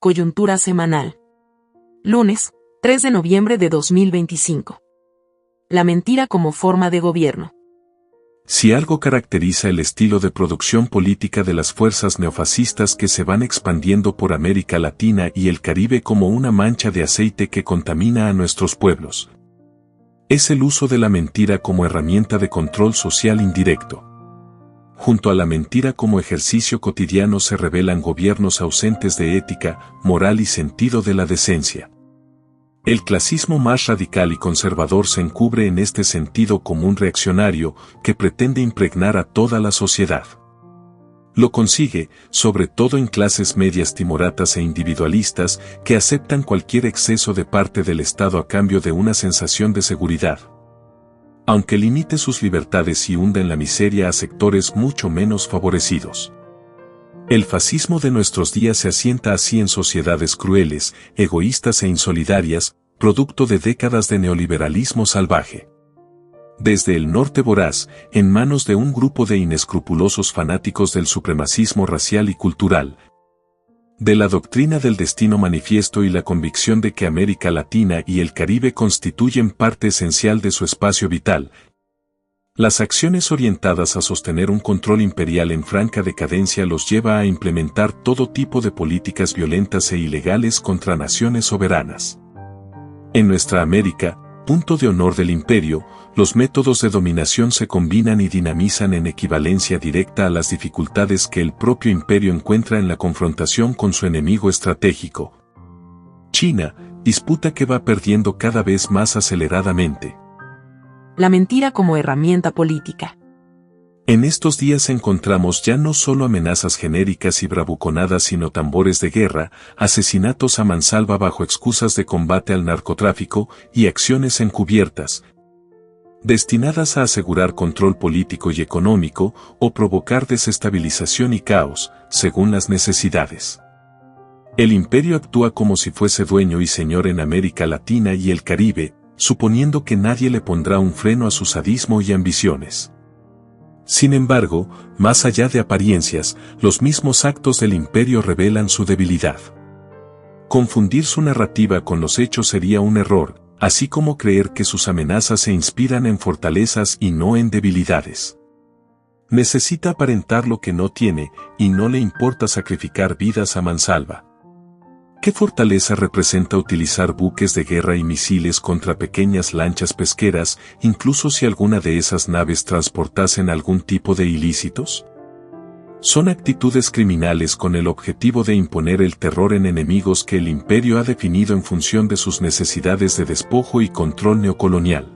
Coyuntura semanal. Lunes, 3 de noviembre de 2025. La mentira como forma de gobierno. Si algo caracteriza el estilo de producción política de las fuerzas neofascistas que se van expandiendo por América Latina y el Caribe como una mancha de aceite que contamina a nuestros pueblos, es el uso de la mentira como herramienta de control social indirecto. Junto a la mentira como ejercicio cotidiano se revelan gobiernos ausentes de ética, moral y sentido de la decencia. El clasismo más radical y conservador se encubre en este sentido como un reaccionario que pretende impregnar a toda la sociedad. Lo consigue, sobre todo en clases medias timoratas e individualistas que aceptan cualquier exceso de parte del Estado a cambio de una sensación de seguridad, aunque limite sus libertades y hunda en la miseria a sectores mucho menos favorecidos. El fascismo de nuestros días se asienta así en sociedades crueles, egoístas e insolidarias, producto de décadas de neoliberalismo salvaje. Desde el norte voraz, en manos de un grupo de inescrupulosos fanáticos del supremacismo racial y cultural, de la doctrina del destino manifiesto y la convicción de que América Latina y el Caribe constituyen parte esencial de su espacio vital. Las acciones orientadas a sostener un control imperial en franca decadencia los lleva a implementar todo tipo de políticas violentas e ilegales contra naciones soberanas. En nuestra América, punto de honor del imperio, los métodos de dominación se combinan y dinamizan en equivalencia directa a las dificultades que el propio imperio encuentra en la confrontación con su enemigo estratégico. China, disputa que va perdiendo cada vez más aceleradamente. La mentira como herramienta política. En estos días encontramos ya no solo amenazas genéricas y bravuconadas sino tambores de guerra, asesinatos a mansalva bajo excusas de combate al narcotráfico y acciones encubiertas, destinadas a asegurar control político y económico o provocar desestabilización y caos, según las necesidades. El imperio actúa como si fuese dueño y señor en América Latina y el Caribe, suponiendo que nadie le pondrá un freno a su sadismo y ambiciones. Sin embargo, más allá de apariencias, los mismos actos del imperio revelan su debilidad. Confundir su narrativa con los hechos sería un error, así como creer que sus amenazas se inspiran en fortalezas y no en debilidades. Necesita aparentar lo que no tiene, y no le importa sacrificar vidas a mansalva. ¿Qué fortaleza representa utilizar buques de guerra y misiles contra pequeñas lanchas pesqueras, incluso si alguna de esas naves transportasen algún tipo de ilícitos? Son actitudes criminales con el objetivo de imponer el terror en enemigos que el imperio ha definido en función de sus necesidades de despojo y control neocolonial.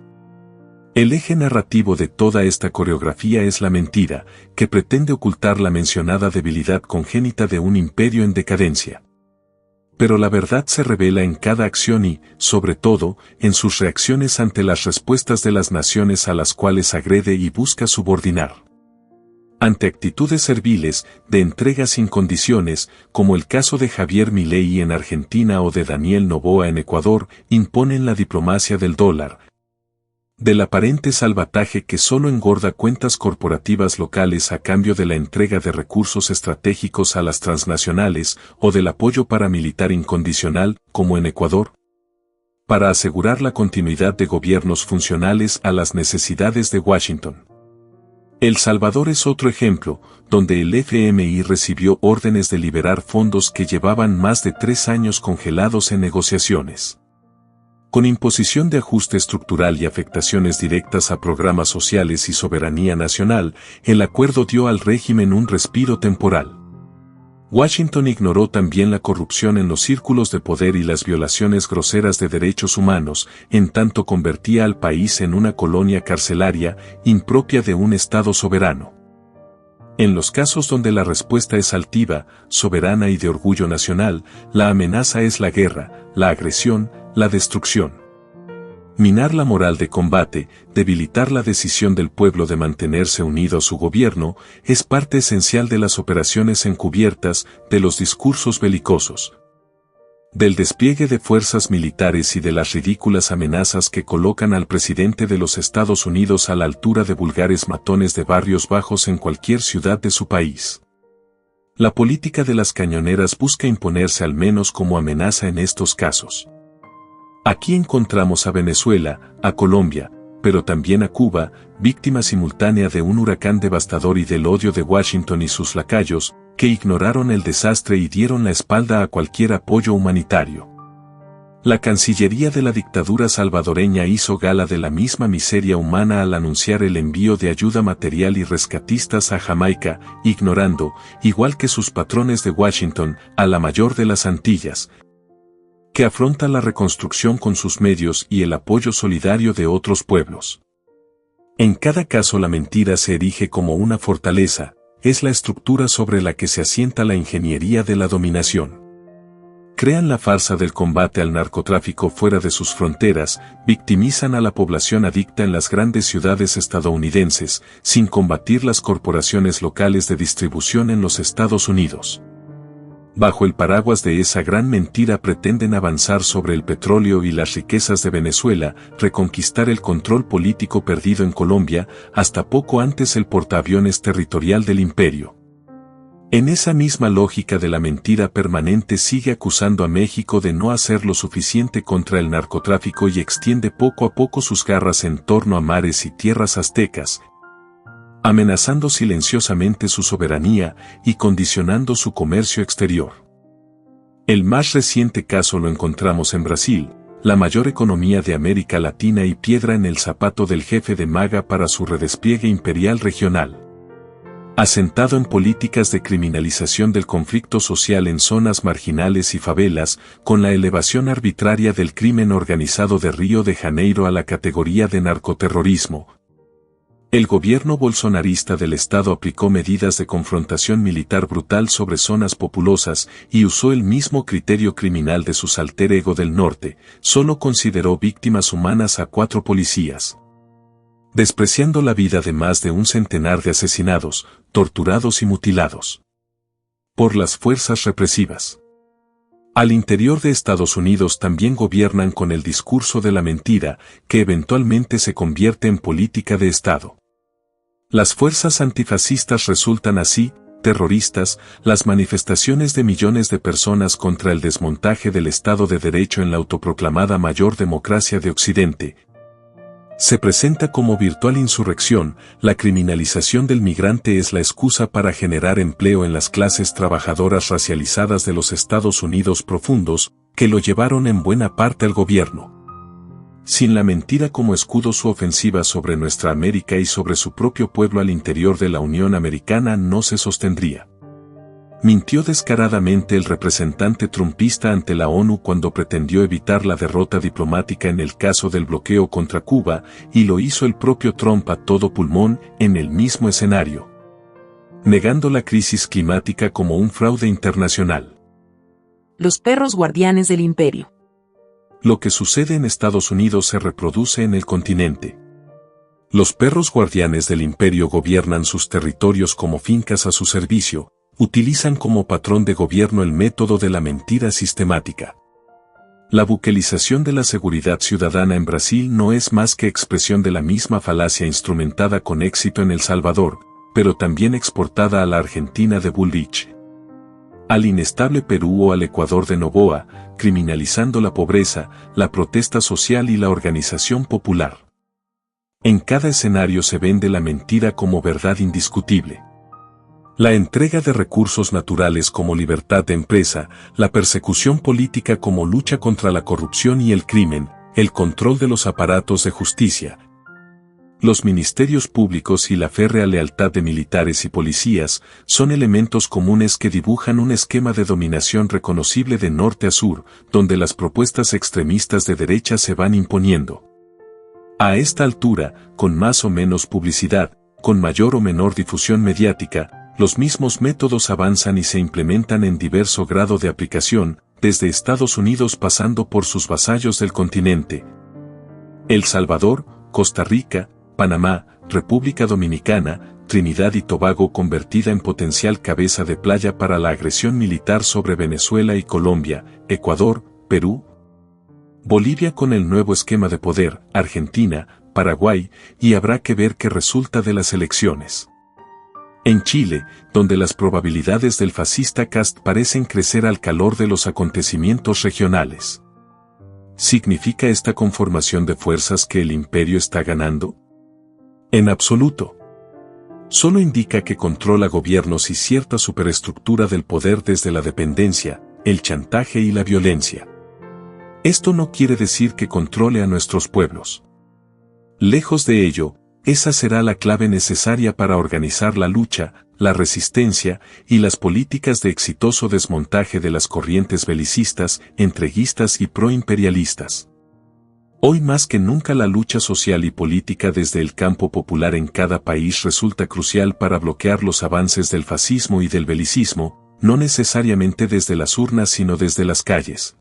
El eje narrativo de toda esta coreografía es la mentira, que pretende ocultar la mencionada debilidad congénita de un imperio en decadencia. Pero la verdad se revela en cada acción y, sobre todo, en sus reacciones ante las respuestas de las naciones a las cuales agrede y busca subordinar. Ante actitudes serviles, de entrega sin condiciones, como el caso de Javier Milei en Argentina o de Daniel Noboa en Ecuador, imponen la diplomacia del dólar, del aparente salvataje que solo engorda cuentas corporativas locales a cambio de la entrega de recursos estratégicos a las transnacionales o del apoyo paramilitar incondicional, como en Ecuador, para asegurar la continuidad de gobiernos funcionales a las necesidades de Washington. El Salvador es otro ejemplo, donde el FMI recibió órdenes de liberar fondos que llevaban más de 3 años congelados en negociaciones. Con imposición de ajuste estructural y afectaciones directas a programas sociales y soberanía nacional, el acuerdo dio al régimen un respiro temporal. Washington ignoró también la corrupción en los círculos de poder y las violaciones groseras de derechos humanos, en tanto convertía al país en una colonia carcelaria, impropia de un Estado soberano. En los casos donde la respuesta es altiva, soberana y de orgullo nacional, la amenaza es la guerra, la agresión, la destrucción. Minar la moral de combate, debilitar la decisión del pueblo de mantenerse unido a su gobierno, es parte esencial de las operaciones encubiertas, de los discursos belicosos, del despliegue de fuerzas militares y de las ridículas amenazas que colocan al presidente de los Estados Unidos a la altura de vulgares matones de barrios bajos en cualquier ciudad de su país. La política de las cañoneras busca imponerse al menos como amenaza en estos casos. Aquí encontramos a Venezuela, a Colombia, pero también a Cuba, víctima simultánea de un huracán devastador y del odio de Washington y sus lacayos, que ignoraron el desastre y dieron la espalda a cualquier apoyo humanitario. La Cancillería de la dictadura salvadoreña hizo gala de la misma miseria humana al anunciar el envío de ayuda material y rescatistas a Jamaica, ignorando, igual que sus patrones de Washington, a la mayor de las Antillas, que afronta la reconstrucción con sus medios y el apoyo solidario de otros pueblos. En cada caso la mentira se erige como una fortaleza, es la estructura sobre la que se asienta la ingeniería de la dominación. Crean la farsa del combate al narcotráfico fuera de sus fronteras, victimizan a la población adicta en las grandes ciudades estadounidenses, sin combatir las corporaciones locales de distribución en los Estados Unidos. Bajo el paraguas de esa gran mentira pretenden avanzar sobre el petróleo y las riquezas de Venezuela, reconquistar el control político perdido en Colombia, hasta poco antes el portaaviones territorial del imperio. En esa misma lógica de la mentira permanente sigue acusando a México de no hacer lo suficiente contra el narcotráfico y extiende poco a poco sus garras en torno a mares y tierras aztecas, amenazando silenciosamente su soberanía y condicionando su comercio exterior. El más reciente caso lo encontramos en Brasil, la mayor economía de América Latina y piedra en el zapato del jefe de MAGA para su redespliegue imperial regional. Asentado en políticas de criminalización del conflicto social en zonas marginales y favelas, con la elevación arbitraria del crimen organizado de Río de Janeiro a la categoría de narcoterrorismo, el gobierno bolsonarista del Estado aplicó medidas de confrontación militar brutal sobre zonas populosas y usó el mismo criterio criminal de su alter ego del norte, solo consideró víctimas humanas a 4 policías, despreciando la vida de más de un centenar de asesinados, torturados y mutilados por las fuerzas represivas. Al interior de Estados Unidos también gobiernan con el discurso de la mentira, que eventualmente se convierte en política de Estado. Las fuerzas antifascistas resultan así, terroristas, las manifestaciones de millones de personas contra el desmontaje del Estado de Derecho en la autoproclamada mayor democracia de Occidente. Se presenta como virtual insurrección, la criminalización del migrante es la excusa para generar empleo en las clases trabajadoras racializadas de los Estados Unidos profundos, que lo llevaron en buena parte al gobierno. Sin la mentira como escudo su ofensiva sobre nuestra América y sobre su propio pueblo al interior de la Unión Americana no se sostendría. Mintió descaradamente el representante trumpista ante la ONU cuando pretendió evitar la derrota diplomática en el caso del bloqueo contra Cuba, y lo hizo el propio Trump a todo pulmón en el mismo escenario, negando la crisis climática como un fraude internacional. Los perros guardianes del imperio. Lo que sucede en Estados Unidos se reproduce en el continente. Los perros guardianes del imperio gobiernan sus territorios como fincas a su servicio, utilizan como patrón de gobierno el método de la mentira sistemática. La buquelización de la seguridad ciudadana en Brasil no es más que expresión de la misma falacia instrumentada con éxito en El Salvador, pero también exportada a la Argentina de Bullrich, al inestable Perú o al Ecuador de Noboa, criminalizando la pobreza, la protesta social y la organización popular. En cada escenario se vende la mentira como verdad indiscutible. La entrega de recursos naturales como libertad de empresa, la persecución política como lucha contra la corrupción y el crimen, el control de los aparatos de justicia, los ministerios públicos y la férrea lealtad de militares y policías son elementos comunes que dibujan un esquema de dominación reconocible de norte a sur, donde las propuestas extremistas de derecha se van imponiendo. A esta altura, con más o menos publicidad, con mayor o menor difusión mediática, los mismos métodos avanzan y se implementan en diverso grado de aplicación, desde Estados Unidos pasando por sus vasallos del continente. El Salvador, Costa Rica, Panamá, República Dominicana, Trinidad y Tobago convertida en potencial cabeza de playa para la agresión militar sobre Venezuela y Colombia, Ecuador, Perú, Bolivia con el nuevo esquema de poder, Argentina, Paraguay, y habrá que ver qué resulta de las elecciones. En Chile, donde las probabilidades del fascista Kast parecen crecer al calor de los acontecimientos regionales. ¿Significa esta conformación de fuerzas que el imperio está ganando? En absoluto. Solo indica que controla gobiernos y cierta superestructura del poder desde la dependencia, el chantaje y la violencia. Esto no quiere decir que controle a nuestros pueblos. Lejos de ello, esa será la clave necesaria para organizar la lucha, la resistencia y las políticas de exitoso desmontaje de las corrientes belicistas, entreguistas y proimperialistas. Hoy más que nunca la lucha social y política desde el campo popular en cada país resulta crucial para bloquear los avances del fascismo y del belicismo, no necesariamente desde las urnas sino desde las calles,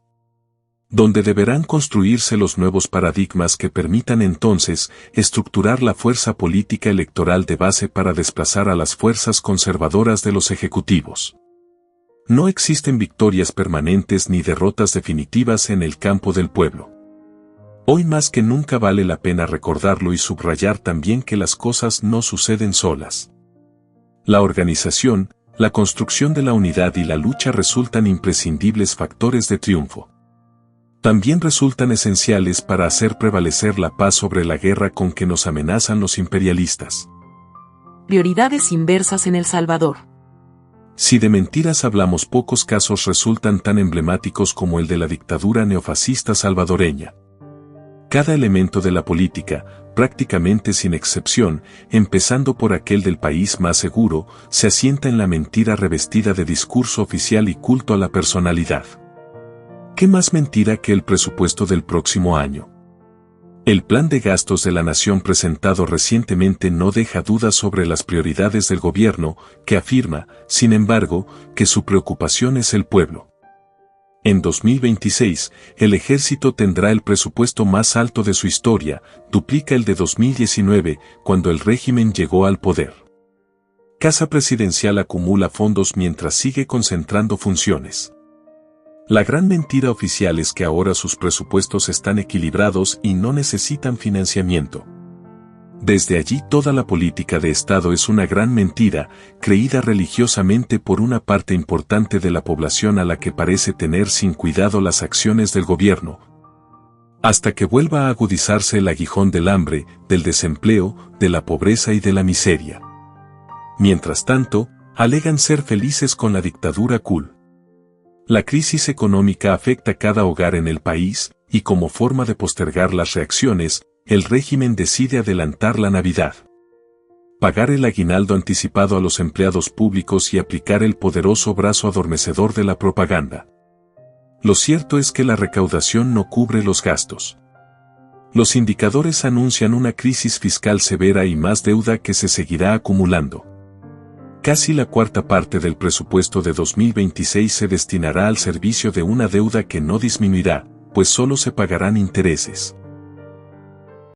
donde deberán construirse los nuevos paradigmas que permitan entonces estructurar la fuerza política electoral de base para desplazar a las fuerzas conservadoras de los ejecutivos. No existen victorias permanentes ni derrotas definitivas en el campo del pueblo. Hoy más que nunca vale la pena recordarlo y subrayar también que las cosas no suceden solas. La organización, la construcción de la unidad y la lucha resultan imprescindibles factores de triunfo. También resultan esenciales para hacer prevalecer la paz sobre la guerra con que nos amenazan los imperialistas. Prioridades inversas en El Salvador. Si de mentiras hablamos, pocos casos resultan tan emblemáticos como el de la dictadura neofascista salvadoreña. Cada elemento de la política, prácticamente sin excepción, empezando por aquel del país más seguro, se asienta en la mentira revestida de discurso oficial y culto a la personalidad. ¿Qué más mentira que el presupuesto del próximo año? El plan de gastos de la nación presentado recientemente no deja dudas sobre las prioridades del gobierno, que afirma, sin embargo, que su preocupación es el pueblo. En 2026, el ejército tendrá el presupuesto más alto de su historia, duplica el de 2019, cuando el régimen llegó al poder. Casa Presidencial acumula fondos mientras sigue concentrando funciones. La gran mentira oficial es que ahora sus presupuestos están equilibrados y no necesitan financiamiento. Desde allí toda la política de Estado es una gran mentira, creída religiosamente por una parte importante de la población a la que parece tener sin cuidado las acciones del gobierno, hasta que vuelva a agudizarse el aguijón del hambre, del desempleo, de la pobreza y de la miseria. Mientras tanto, alegan ser felices con la dictadura cool. La crisis económica afecta a cada hogar en el país, y como forma de postergar las reacciones, el régimen decide adelantar la Navidad, pagar el aguinaldo anticipado a los empleados públicos y aplicar el poderoso brazo adormecedor de la propaganda. Lo cierto es que la recaudación no cubre los gastos. Los indicadores anuncian una crisis fiscal severa y más deuda que se seguirá acumulando. Casi la cuarta parte del presupuesto de 2026 se destinará al servicio de una deuda que no disminuirá, pues solo se pagarán intereses.